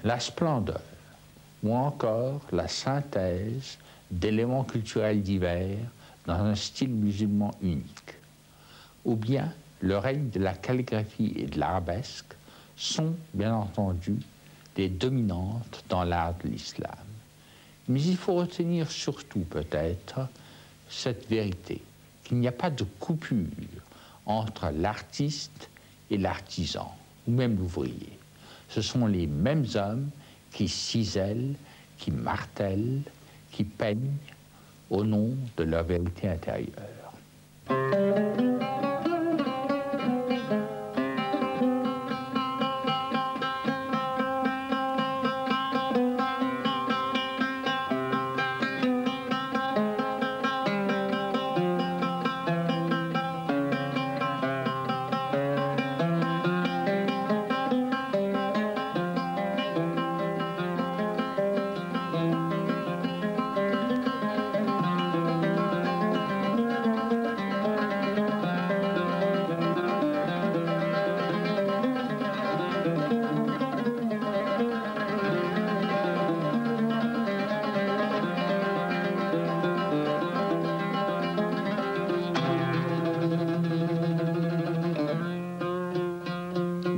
la splendeur ou encore la synthèse d'éléments culturels divers dans un style musulman unique. Ou bien le règne de la calligraphie et de l'arabesque sont, bien entendu, des dominantes dans l'art de l'islam. Mais il faut retenir surtout peut-être cette vérité, qu'il n'y a pas de coupure entre l'artiste et l'artisan, ou même l'ouvrier. Ce sont les mêmes hommes qui cisèlent, qui martèlent, qui peignent au nom de leur vérité intérieure.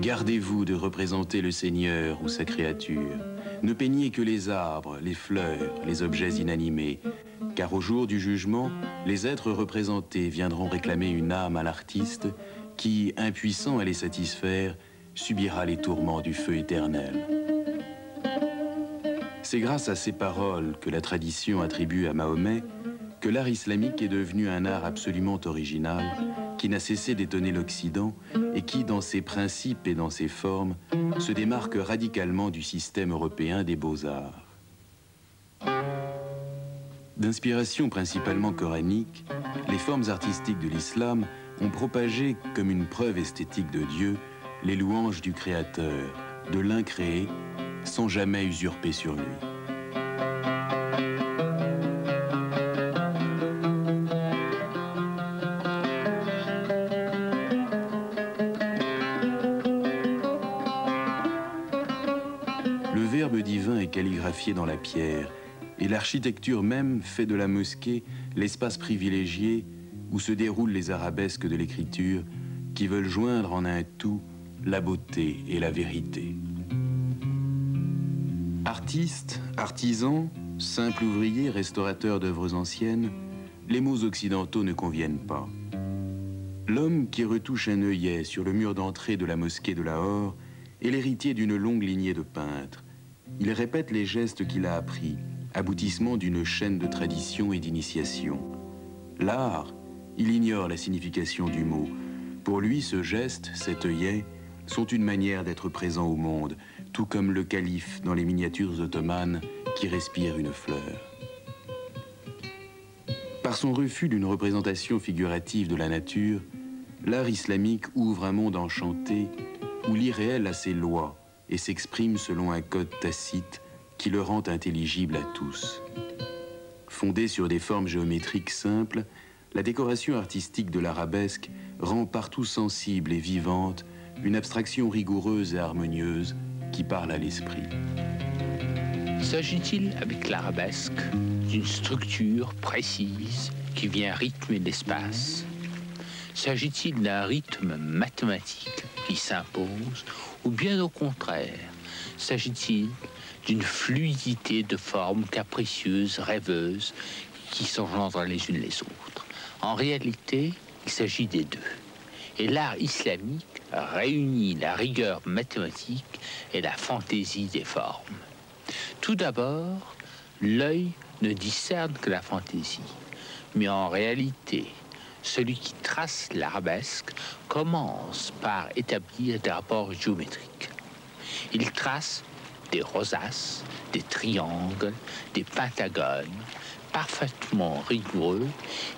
Gardez-vous de représenter le Seigneur ou sa créature. Ne peignez que les arbres, les fleurs, les objets inanimés, car au jour du jugement, les êtres représentés viendront réclamer une âme à l'artiste qui, impuissant à les satisfaire, subira les tourments du feu éternel. C'est grâce à ces paroles que la tradition attribue à Mahomet que l'art islamique est devenu un art absolument original, qui n'a cessé d'étonner l'Occident et qui, dans ses principes et dans ses formes, se démarque radicalement du système européen des beaux-arts. D'inspiration principalement coranique, les formes artistiques de l'islam ont propagé comme une preuve esthétique de Dieu les louanges du Créateur, de l'incréé, sans jamais usurper sur lui. Le Verbe divin est calligraphié dans la pierre, et l'architecture même fait de la mosquée l'espace privilégié où se déroulent les arabesques de l'écriture qui veulent joindre en un tout la beauté et la vérité. Artiste, artisan, simple ouvrier, restaurateur d'œuvres anciennes, les mots occidentaux ne conviennent pas. L'homme qui retouche un œillet sur le mur d'entrée de la mosquée de Lahore est l'héritier d'une longue lignée de peintres. Il répète les gestes qu'il a appris, aboutissement d'une chaîne de tradition et d'initiation. L'art, il ignore la signification du mot. Pour lui, ce geste, cet œillet, sont une manière d'être présent au monde, tout comme le calife dans les miniatures ottomanes qui respire une fleur. Par son refus d'une représentation figurative de la nature, l'art islamique ouvre un monde enchanté où l'irréel a ses lois et s'exprime selon un code tacite qui le rend intelligible à tous. Fondée sur des formes géométriques simples, la décoration artistique de l'arabesque rend partout sensible et vivante une abstraction rigoureuse et harmonieuse qui parle à l'esprit. S'agit-il avec l'arabesque d'une structure précise qui vient rythmer l'espace? S'agit-il d'un rythme mathématique qui s'impose, ou bien au contraire, s'agit-il d'une fluidité de formes capricieuses, rêveuses, qui s'engendrent les unes les autres? En réalité, il s'agit des deux. Et l'art islamique réunit la rigueur mathématique et la fantaisie des formes. Tout d'abord, l'œil ne discerne que la fantaisie, mais en réalité, celui qui trace l'arabesque commence par établir des rapports géométriques. Il trace des rosaces, des triangles, des pentagones, parfaitement rigoureux,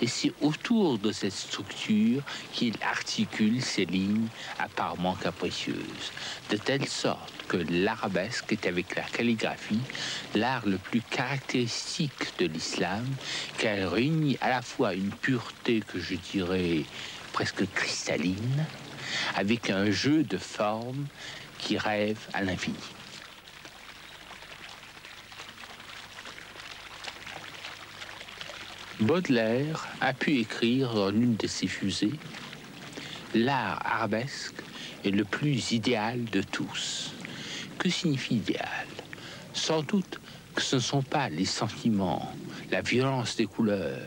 et c'est autour de cette structure qu'il articule ces lignes apparemment capricieuses, de telle sorte que l'arabesque est avec la calligraphie l'art le plus caractéristique de l'islam, car elle réunit à la fois une pureté que je dirais presque cristalline, avec un jeu de formes qui rêve à l'infini. Baudelaire a pu écrire dans l'une de ses fusées: l'art arabesque est le plus idéal de tous. Que signifie idéal? Sans doute que ce ne sont pas les sentiments, la violence des couleurs,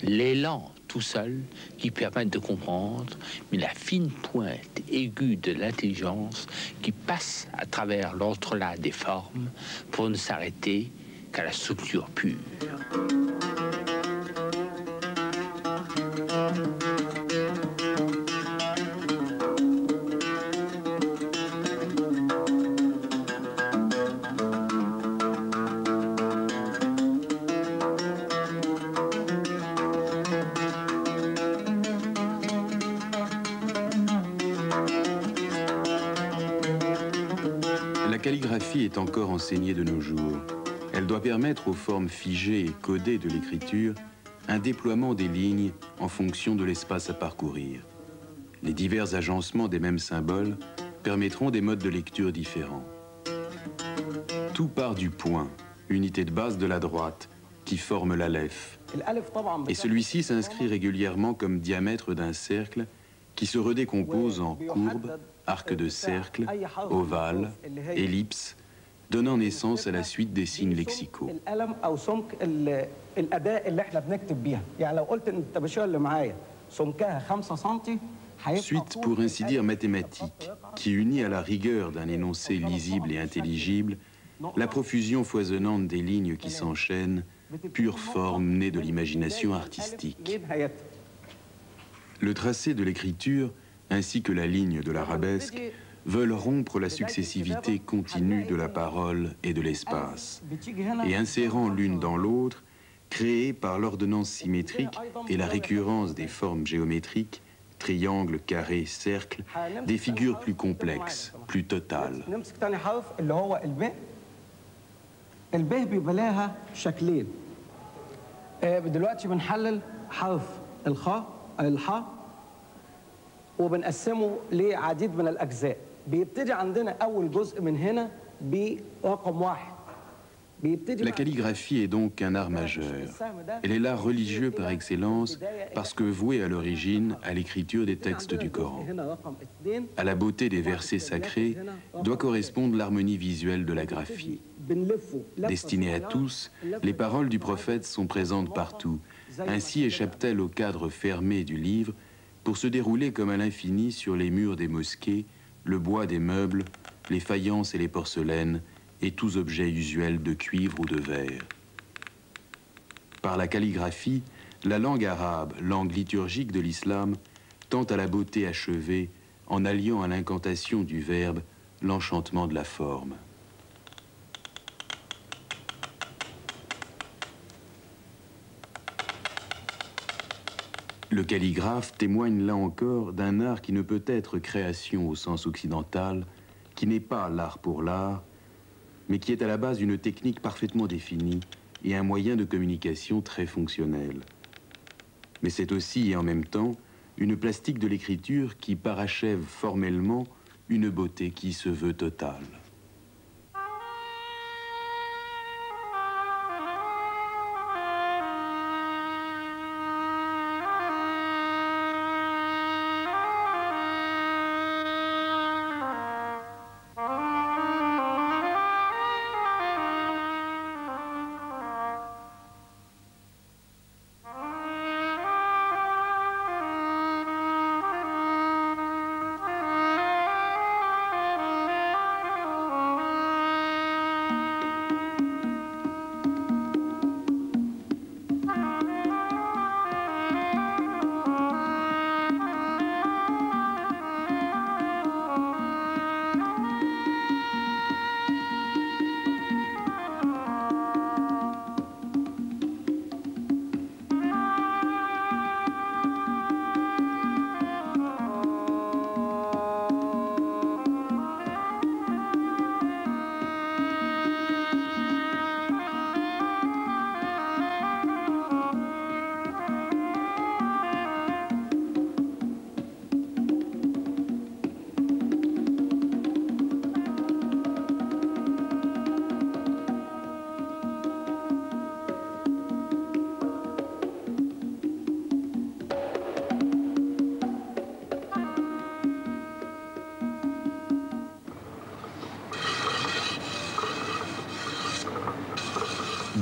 l'élan tout seul qui permettent de comprendre, mais la fine pointe aiguë de l'intelligence qui passe à travers l'entrelac des formes pour ne s'arrêter qu'à la structure pure. La calligraphie est encore enseignée de nos jours. Elle doit permettre aux formes figées et codées de l'écriture un déploiement des lignes en fonction de l'espace à parcourir. Les divers agencements des mêmes symboles permettront des modes de lecture différents. Tout part du point, unité de base de la droite, qui forme l'aleph. Et celui-ci s'inscrit régulièrement comme diamètre d'un cercle qui se redécompose en courbe, arc de cercle, ovale, ellipse, donnant naissance à la suite des signes lexicaux. Suite, pour ainsi dire, mathématique, qui unit à la rigueur d'un énoncé lisible et intelligible la profusion foisonnante des lignes qui s'enchaînent, pure forme née de l'imagination artistique. Le tracé de l'écriture, ainsi que la ligne de l'arabesque, veulent rompre la successivité continue de la parole et de l'espace, et insérant l'une dans l'autre, créer par l'ordonnance symétrique et la récurrence des formes géométriques, triangle, carré, cercle, des figures plus complexes, plus totales. الباء بيبقى لها شكلين. دلوقتي بنحلل حرف الحاء وبنقسمه لعديد من الأجزاء. بيبتدي عندنا أول جزء من هنا برقم 1. La calligraphie est donc un art majeur. Elle est l'art religieux par excellence parce que vouée à l'origine à l'écriture des textes du Coran. À la beauté des versets sacrés doit correspondre l'harmonie visuelle de la graphie. Destinées à tous, les paroles du prophète sont présentes partout. Ainsi échappent-elles au cadre fermé du livre pour se dérouler comme à l'infini sur les murs des mosquées, le bois des meubles, les faïences et les porcelaines, et tous objets usuels de cuivre ou de verre. Par la calligraphie, la langue arabe, langue liturgique de l'islam, tend à la beauté achevée en alliant à l'incantation du verbe l'enchantement de la forme. Le calligraphe témoigne là encore d'un art qui ne peut être création au sens occidental, qui n'est pas l'art pour l'art, mais qui est à la base une technique parfaitement définie et un moyen de communication très fonctionnel. Mais c'est aussi et en même temps une plastique de l'écriture qui parachève formellement une beauté qui se veut totale.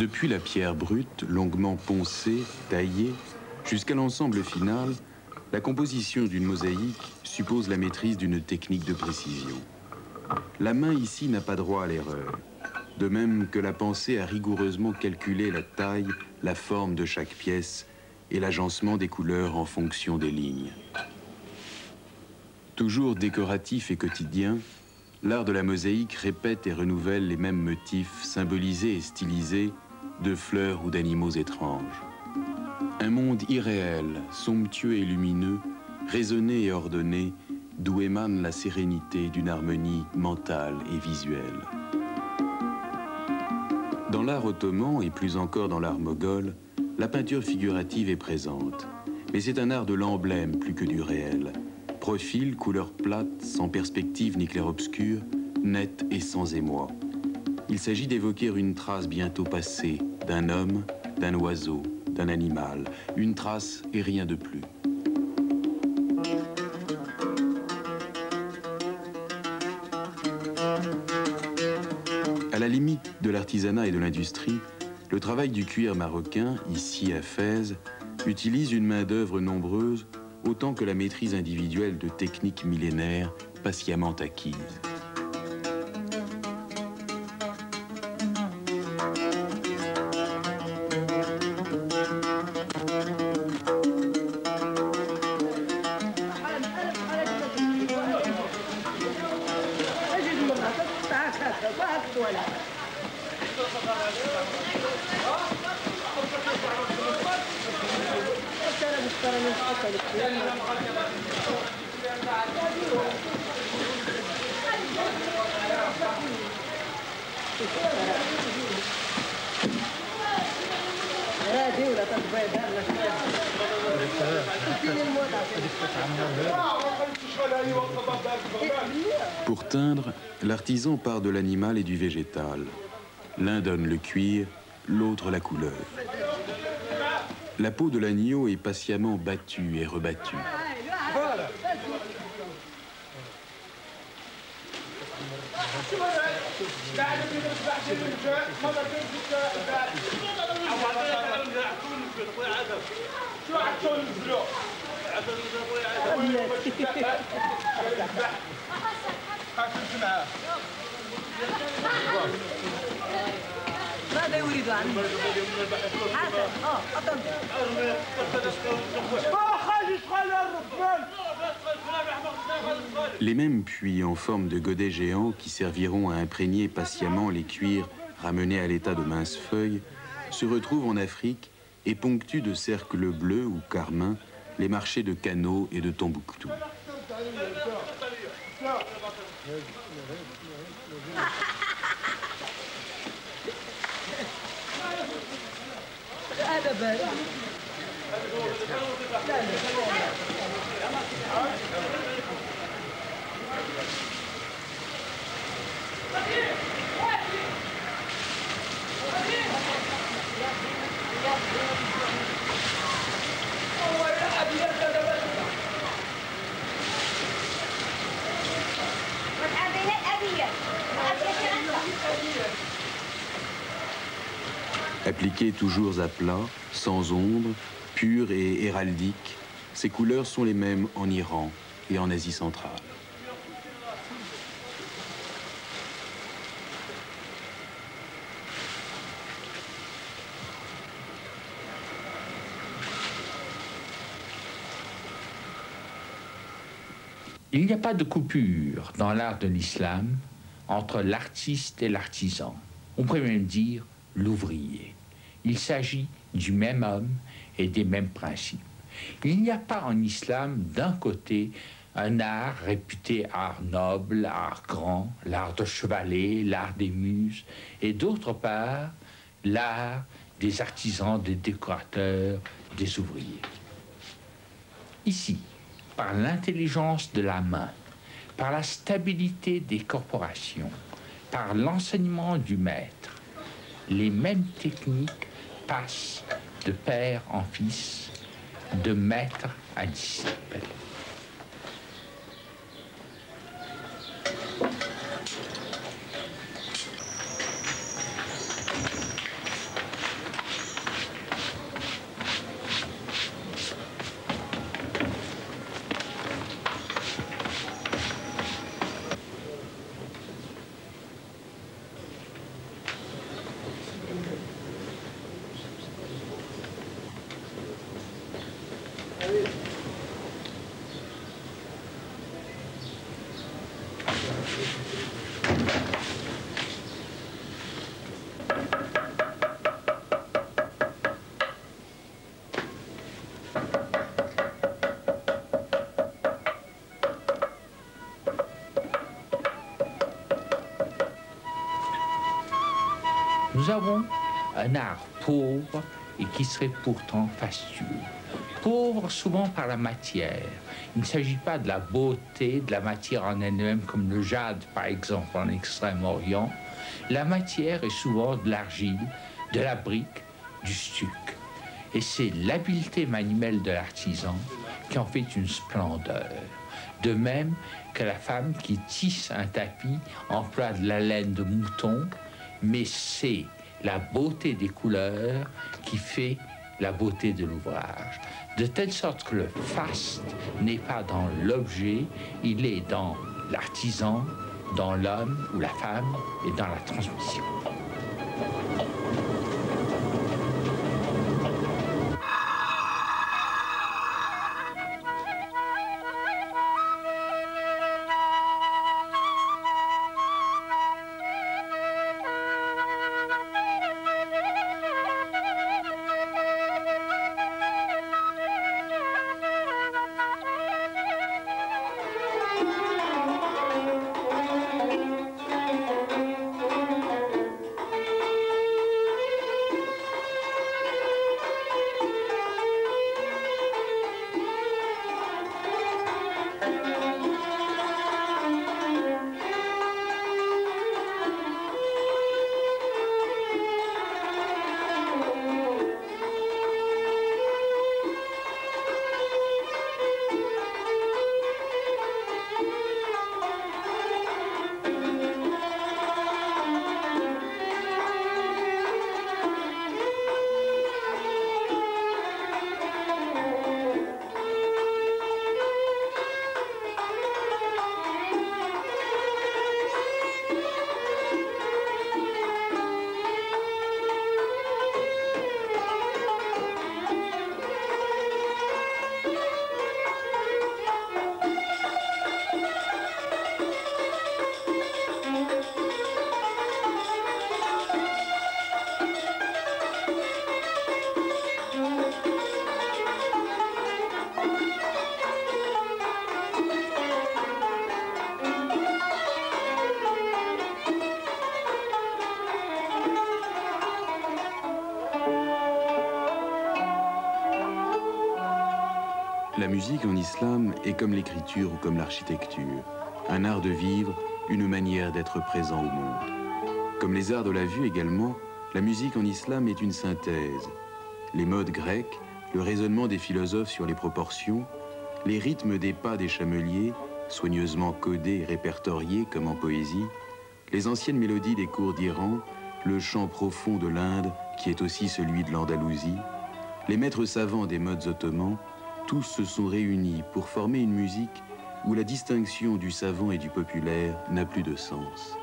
Depuis la pierre brute, longuement poncée, taillée, jusqu'à l'ensemble final, la composition d'une mosaïque suppose la maîtrise d'une technique de précision. La main ici n'a pas droit à l'erreur, de même que la pensée a rigoureusement calculé la taille, la forme de chaque pièce et l'agencement des couleurs en fonction des lignes. Toujours décoratif et quotidien, l'art de la mosaïque répète et renouvelle les mêmes motifs symbolisés et stylisés de fleurs ou d'animaux étranges. Un monde irréel, somptueux et lumineux, raisonné et ordonné, d'où émane la sérénité d'une harmonie mentale et visuelle. Dans l'art ottoman et plus encore dans l'art moghol, la peinture figurative est présente, mais c'est un art de l'emblème plus que du réel. Profil, couleur plate, sans perspective ni clair-obscur, net et sans émoi. Il s'agit d'évoquer une trace bientôt passée, d'un homme, d'un oiseau, d'un animal, une trace et rien de plus. À la limite de l'artisanat et de l'industrie, le travail du cuir marocain, ici à Fès, utilise une main-d'œuvre nombreuse autant que la maîtrise individuelle de techniques millénaires patiemment acquises. Pour teindre, l'artisan part de l'animal et du végétal. L'un donne le cuir, l'autre la couleur. La peau de l'agneau est patiemment battue et rebattue. Les mêmes puits en forme de godets géants qui serviront à imprégner patiemment les cuirs ramenés à l'état de minces feuilles se retrouvent en Afrique et ponctuent de cercles bleus ou carmins les marchés de Kano et de Tombouctou. Appliquées toujours à plat, sans ombre, pures et héraldiques, ces couleurs sont les mêmes en Iran et en Asie centrale. Il n'y a pas de coupure dans l'art de l'islam entre l'artiste et l'artisan. On pourrait même dire l'ouvrier. Il s'agit du même homme et des mêmes principes. Il n'y a pas en islam, d'un côté, un art réputé art noble, art grand, l'art de chevaler, l'art des muses, et d'autre part, l'art des artisans, des décorateurs, des ouvriers. Ici, par l'intelligence de la main, par la stabilité des corporations, par l'enseignement du maître, les mêmes techniques passent de père en fils, de maître à disciple. Nous avons un art pauvre et qui serait pourtant fastueux. Pauvre souvent par la matière. Il ne s'agit pas de la beauté de la matière en elle-même, comme le jade, par exemple, en Extrême-Orient. La matière est souvent de l'argile, de la brique, du stuc. Et c'est l'habileté manuelle de l'artisan qui en fait une splendeur. De même que la femme qui tisse un tapis emploie de la laine de mouton, mais c'est la beauté des couleurs qui fait la beauté de l'ouvrage. De telle sorte que le faste n'est pas dans l'objet, il est dans l'artisan, dans l'homme ou la femme et dans la transmission. La musique en islam est comme l'écriture ou comme l'architecture, un art de vivre, une manière d'être présent au monde. Comme les arts de la vue également, la musique en islam est une synthèse. Les modes grecs, le raisonnement des philosophes sur les proportions, les rythmes des pas des chameliers, soigneusement codés et répertoriés comme en poésie, les anciennes mélodies des cours d'Iran, le chant profond de l'Inde, qui est aussi celui de l'Andalousie, les maîtres savants des modes ottomans, tous se sont réunis pour former une musique où la distinction du savant et du populaire n'a plus de sens.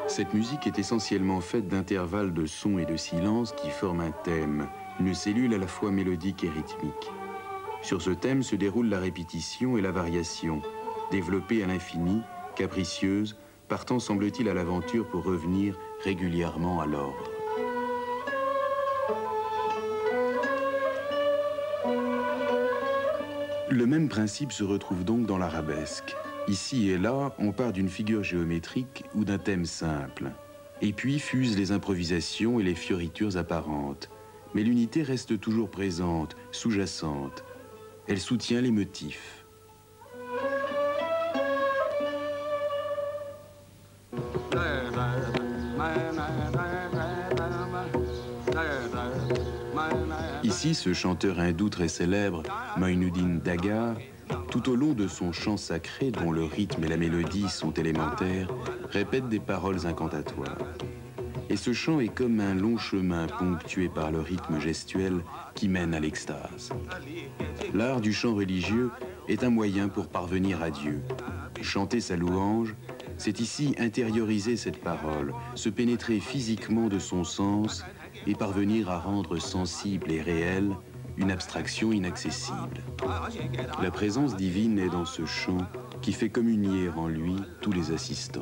Cette musique est essentiellement faite d'intervalles de sons et de silences qui forment un thème, une cellule à la fois mélodique et rythmique. Sur ce thème se déroule la répétition et la variation, développée à l'infini, capricieuse, partant semble-t-il à l'aventure pour revenir régulièrement à l'ordre. Le même principe se retrouve donc dans l'arabesque. Ici et là, on part d'une figure géométrique ou d'un thème simple. Et puis fusent les improvisations et les fioritures apparentes. Mais l'unité reste toujours présente, sous-jacente. Elle soutient les motifs. Ici, ce chanteur hindou très célèbre, Moïnuddin Dagar, tout au long de son chant sacré, dont le rythme et la mélodie sont élémentaires, répète des paroles incantatoires. Et ce chant est comme un long chemin ponctué par le rythme gestuel qui mène à l'extase. L'art du chant religieux est un moyen pour parvenir à Dieu. Chanter sa louange, c'est ici intérioriser cette parole, se pénétrer physiquement de son sens et parvenir à rendre sensible et réelle une abstraction inaccessible. La présence divine est dans ce chant qui fait communier en lui tous les assistants.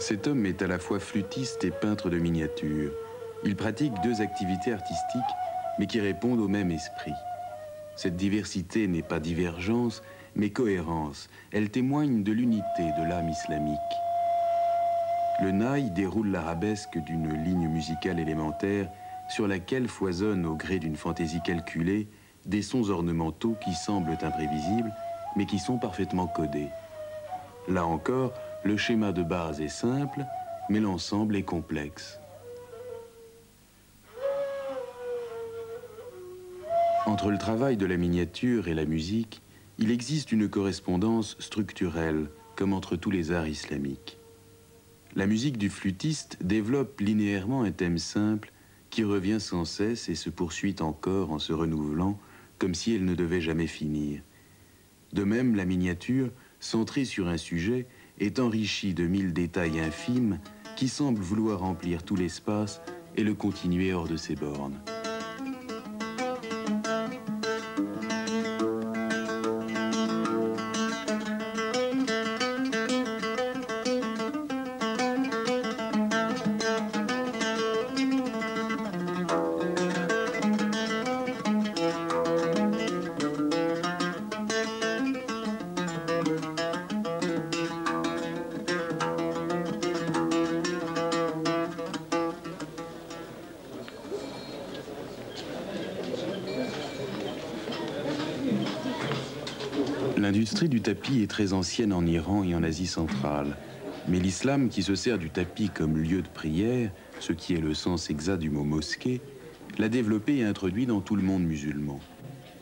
Cet homme est à la fois flûtiste et peintre de miniatures. Il pratique deux activités artistiques, mais qui répondent au même esprit. Cette diversité n'est pas divergence, mais cohérence. Elle témoigne de l'unité de l'âme islamique. Le naï déroule l'arabesque d'une ligne musicale élémentaire sur laquelle foisonnent, au gré d'une fantaisie calculée, des sons ornementaux qui semblent imprévisibles, mais qui sont parfaitement codés. Là encore, le schéma de base est simple, mais l'ensemble est complexe. Entre le travail de la miniature et la musique, il existe une correspondance structurelle, comme entre tous les arts islamiques. La musique du flûtiste développe linéairement un thème simple qui revient sans cesse et se poursuit encore en se renouvelant, comme si elle ne devait jamais finir. De même, la miniature, centrée sur un sujet, est enrichie de 1000 détails infimes qui semblent vouloir remplir tout l'espace et le continuer hors de ses bornes. L'industrie du tapis est très ancienne en Iran et en Asie centrale. Mais l'islam, qui se sert du tapis comme lieu de prière, ce qui est le sens exact du mot mosquée, l'a développé et introduit dans tout le monde musulman.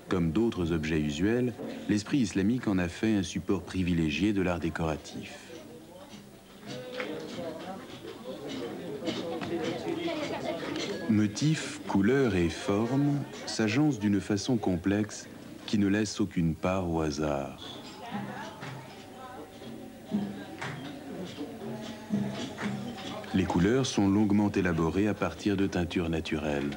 Comme d'autres objets usuels, l'esprit islamique en a fait un support privilégié de l'art décoratif. Motifs, couleurs et formes s'agencent d'une façon complexe qui ne laisse aucune part au hasard. Les couleurs sont longuement élaborées à partir de teintures naturelles.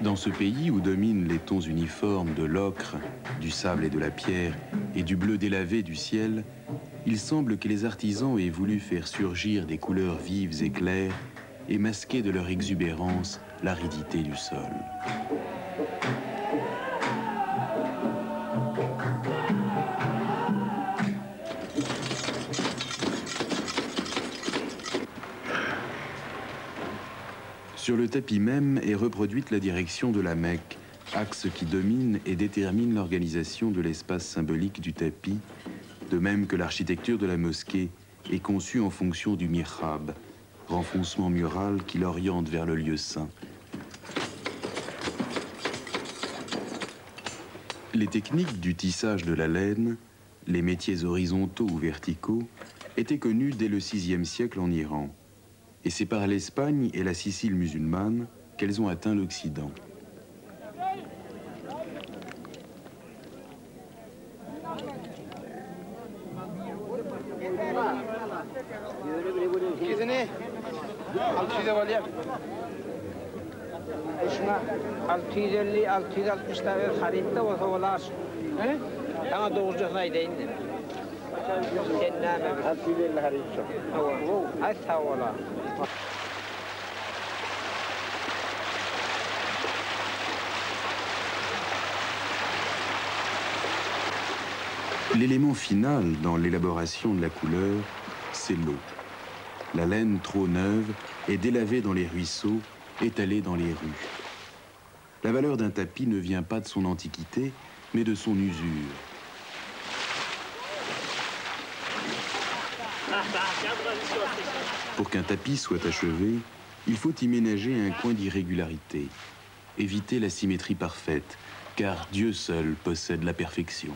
Dans ce pays où dominent les tons uniformes de l'ocre, du sable et de la pierre, et du bleu délavé du ciel, il semble que les artisans aient voulu faire surgir des couleurs vives et claires et masquer de leur exubérance l'aridité du sol. Sur le tapis même est reproduite la direction de la Mecque, axe qui domine et détermine l'organisation de l'espace symbolique du tapis, de même que l'architecture de la mosquée est conçue en fonction du mihrab, renfoncement mural qui l'oriente vers le lieu saint. Les techniques du tissage de la laine, les métiers horizontaux ou verticaux, étaient connus dès le VIe siècle en Iran. Et c'est par l'Espagne et la Sicile musulmane qu'elles ont atteint l'Occident. L'élément final dans l'élaboration de la couleur, c'est l'eau. La laine trop neuve est délavée dans les ruisseaux, étalée dans les rues. La valeur d'un tapis ne vient pas de son antiquité, mais de son usure. Pour qu'un tapis soit achevé, il faut y ménager un coin d'irrégularité, éviter la symétrie parfaite, car Dieu seul possède la perfection.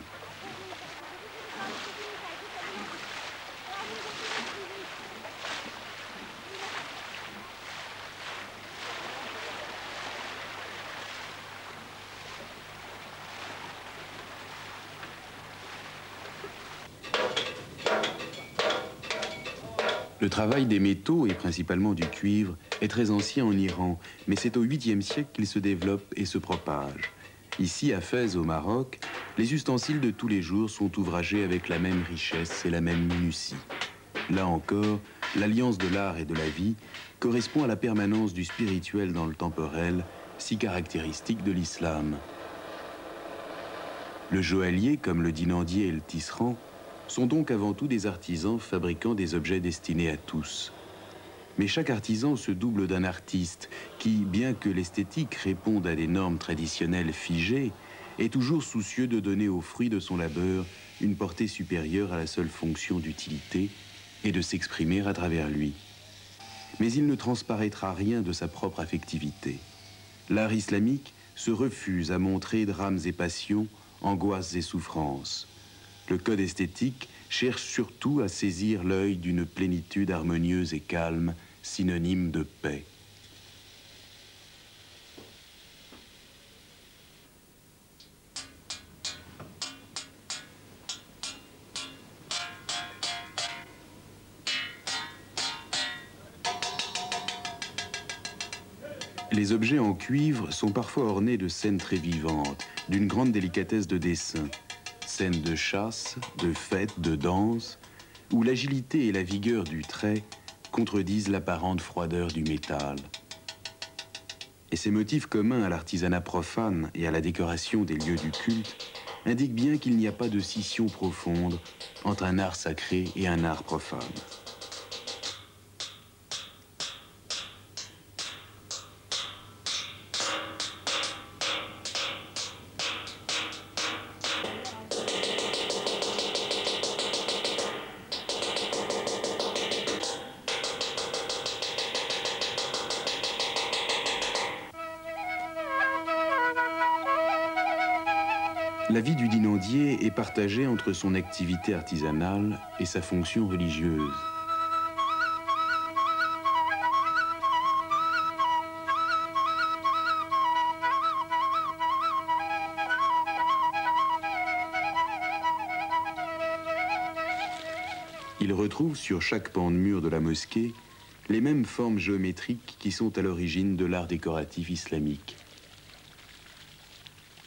Le travail des métaux, et principalement du cuivre, est très ancien en Iran, mais c'est au 8e siècle qu'il se développe et se propage. Ici, à Fès, au Maroc, les ustensiles de tous les jours sont ouvragés avec la même richesse et la même minutie. Là encore, l'alliance de l'art et de la vie correspond à la permanence du spirituel dans le temporel, si caractéristique de l'islam. Le joaillier, comme le dinandier et le tisserand, sont donc avant tout des artisans fabriquant des objets destinés à tous. Mais chaque artisan se double d'un artiste qui, bien que l'esthétique réponde à des normes traditionnelles figées, est toujours soucieux de donner aux fruits de son labeur une portée supérieure à la seule fonction d'utilité et de s'exprimer à travers lui. Mais il ne transparaîtra rien de sa propre affectivité. L'art islamique se refuse à montrer drames et passions, angoisses et souffrances. Le code esthétique cherche surtout à saisir l'œil d'une plénitude harmonieuse et calme, synonyme de paix. Les objets en cuivre sont parfois ornés de scènes très vivantes, d'une grande délicatesse de dessin. Scènes de chasse, de fête, de danse, où l'agilité et la vigueur du trait contredisent l'apparente froideur du métal. Et ces motifs communs à l'artisanat profane et à la décoration des lieux du culte indiquent bien qu'il n'y a pas de scission profonde entre un art sacré et un art profane. La vie du dinandier est partagée entre son activité artisanale et sa fonction religieuse. Il retrouve sur chaque pan de mur de la mosquée les mêmes formes géométriques qui sont à l'origine de l'art décoratif islamique.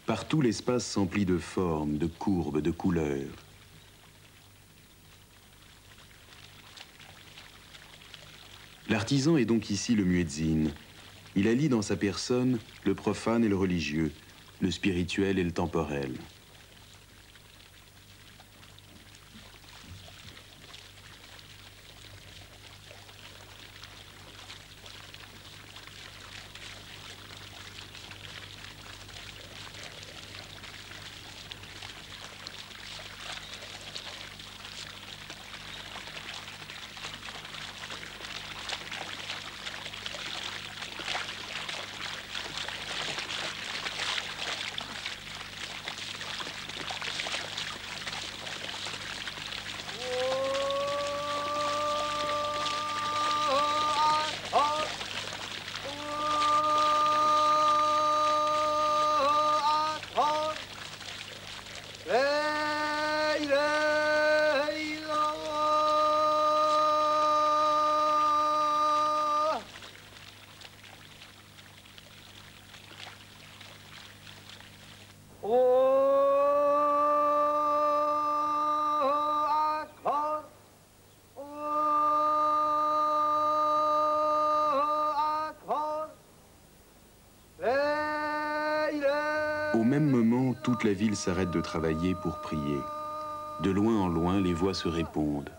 Partout, l'espace s'emplit de formes, de courbes, de couleurs. L'artisan est donc ici le muezzin. Il allie dans sa personne le profane et le religieux, le spirituel et le temporel. Au même moment, toute la ville s'arrête de travailler pour prier. De loin en loin, les voix se répondent.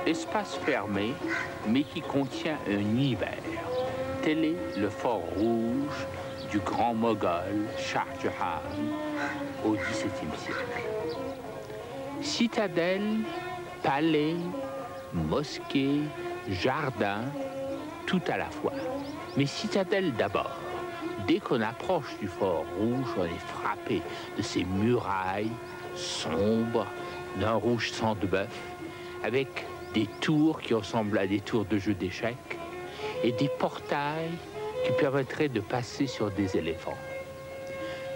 Espace fermé, mais qui contient un univers. Tel est le fort rouge du grand moghol Shah Jahan au XVIIe siècle. Citadelle, palais, mosquée, jardin, tout à la fois. Mais citadelle d'abord. Dès qu'on approche du fort rouge, on est frappé de ces murailles sombres, d'un rouge sang de bœuf, avec des tours qui ressemblent à des tours de jeu d'échecs et des portails qui permettraient de passer sur des éléphants.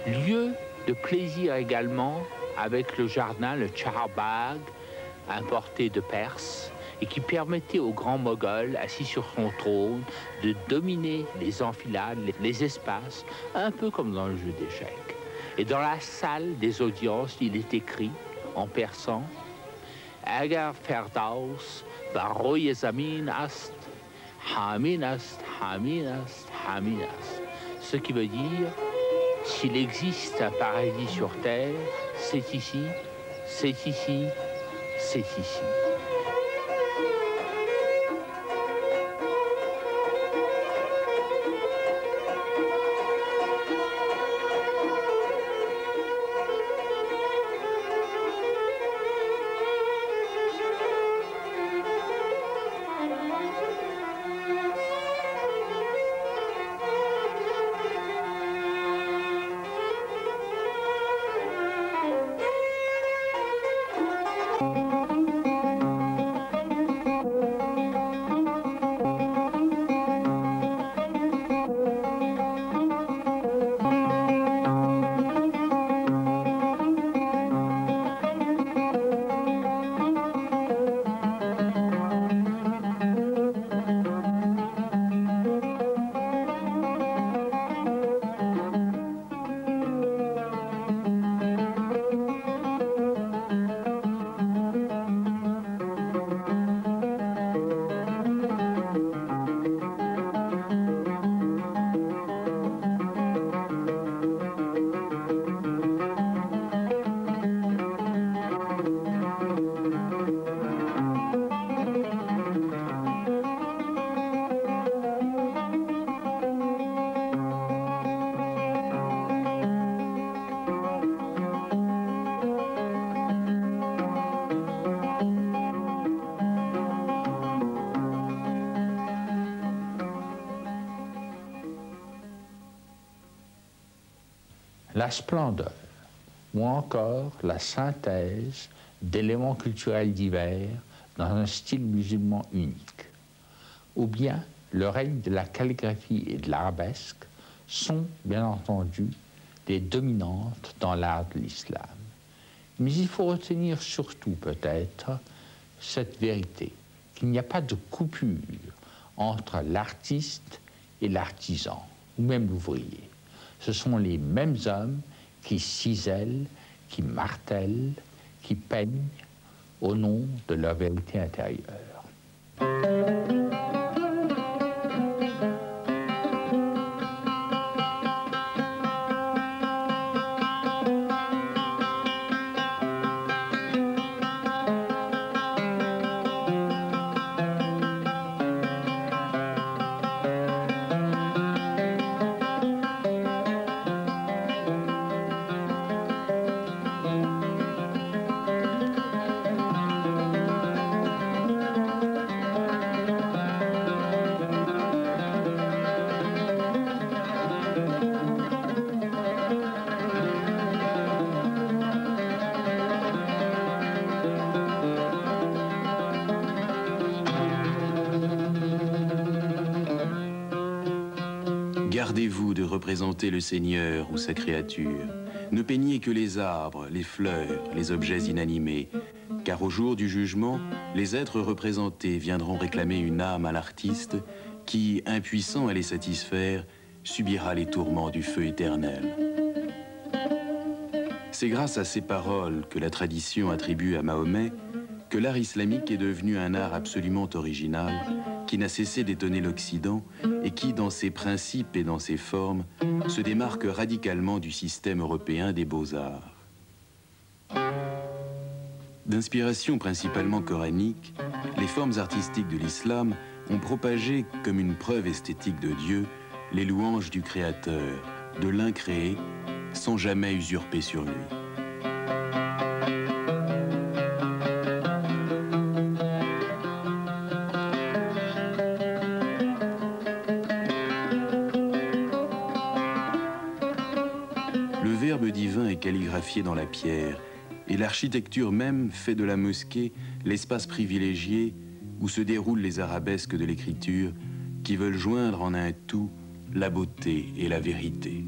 Lieu de plaisir également avec le jardin, le Chaharbagh, importé de Perse, et qui permettait au grand moghol, assis sur son trône, de dominer les enfilades, les espaces, un peu comme dans le jeu d'échecs. Et dans la salle des audiences, il est écrit en persan Agar Ferdaus baroy zamin ast, hamin ast, hamin ast, hamin ast. Ce qui veut dire, s'il existe un paradis sur terre, c'est ici, c'est ici, c'est ici. la splendeur ou encore la synthèse d'éléments culturels divers dans un style musulman unique. Ou bien le règne de la calligraphie et de l'arabesque sont, bien entendu, des dominantes dans l'art de l'islam. Mais il faut retenir surtout peut-être cette vérité, qu'il n'y a pas de coupure entre l'artiste et l'artisan, ou même l'ouvrier. Ce sont les mêmes hommes qui cisèlent, qui martèlent, qui peignent au nom de leur vérité intérieure. Gardez-vous de représenter le Seigneur ou sa créature. Ne peignez que les arbres, les fleurs, les objets inanimés, car au jour du jugement, les êtres représentés viendront réclamer une âme à l'artiste qui, impuissant à les satisfaire, subira les tourments du feu éternel. C'est grâce à ces paroles que la tradition attribue à Mahomet que l'art islamique est devenu un art absolument original, qui n'a cessé d'étonner l'Occident et qui, dans ses principes et dans ses formes, se démarque radicalement du système européen des beaux-arts. D'inspiration principalement coranique, les formes artistiques de l'islam ont propagé comme une preuve esthétique de Dieu les louanges du Créateur, de l'incréé, sans jamais usurper sur lui. Le Verbe divin est calligraphié dans la pierre, et l'architecture même fait de la mosquée l'espace privilégié où se déroulent les arabesques de l'écriture qui veulent joindre en un tout la beauté et la vérité.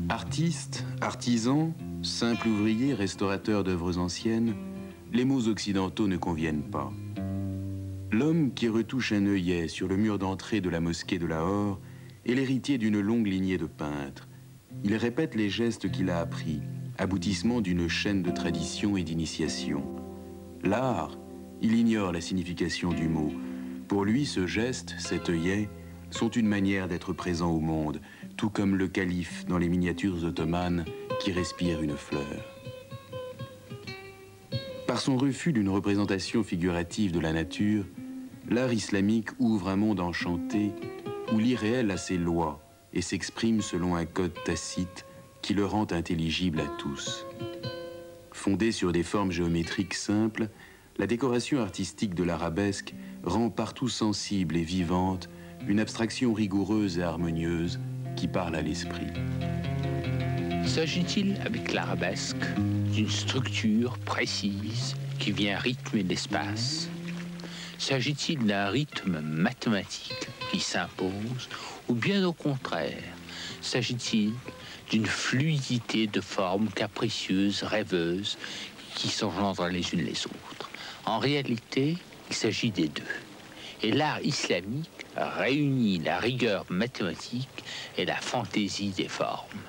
Artiste, artisan, simple ouvrier, restaurateur d'œuvres anciennes, les mots occidentaux ne conviennent pas. L'homme qui retouche un œillet sur le mur d'entrée de la mosquée de Lahore est l'héritier d'une longue lignée de peintres. Il répète les gestes qu'il a appris, aboutissement d'une chaîne de tradition et d'initiation. L'art, il ignore la signification du mot. Pour lui, ce geste, cet œillet, sont une manière d'être présent au monde, tout comme le calife dans les miniatures ottomanes qui respire une fleur. Par son refus d'une représentation figurative de la nature, l'art islamique ouvre un monde enchanté où l'irréel a ses lois et s'exprime selon un code tacite qui le rend intelligible à tous. Fondée sur des formes géométriques simples, la décoration artistique de l'arabesque rend partout sensible et vivante une abstraction rigoureuse et harmonieuse qui parle à l'esprit. S'agit-il avec l'arabesque d'une structure précise qui vient rythmer l'espace? S'agit-il d'un rythme mathématique qui s'impose, ou bien au contraire, s'agit-il d'une fluidité de formes capricieuses, rêveuses, qui s'engendrent les unes les autres? En réalité, il s'agit des deux. Et l'art islamique réunit la rigueur mathématique et la fantaisie des formes.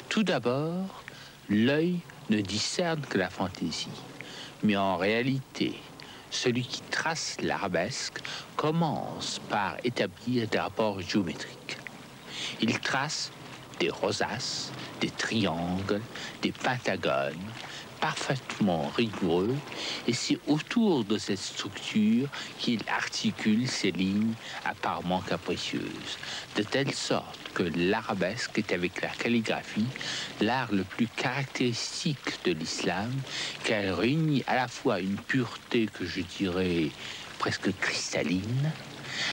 Tout d'abord, l'œil ne discerne que la fantaisie, mais en réalité, celui qui trace l'arabesque commence par établir des rapports géométriques. Il trace des rosaces, des triangles, des pentagones, parfaitement rigoureux, et c'est autour de cette structure qu'il articule ces lignes apparemment capricieuses, de telle sorte que l'arabesque est avec la calligraphie l'art le plus caractéristique de l'islam, car elle réunit à la fois une pureté que je dirais presque cristalline,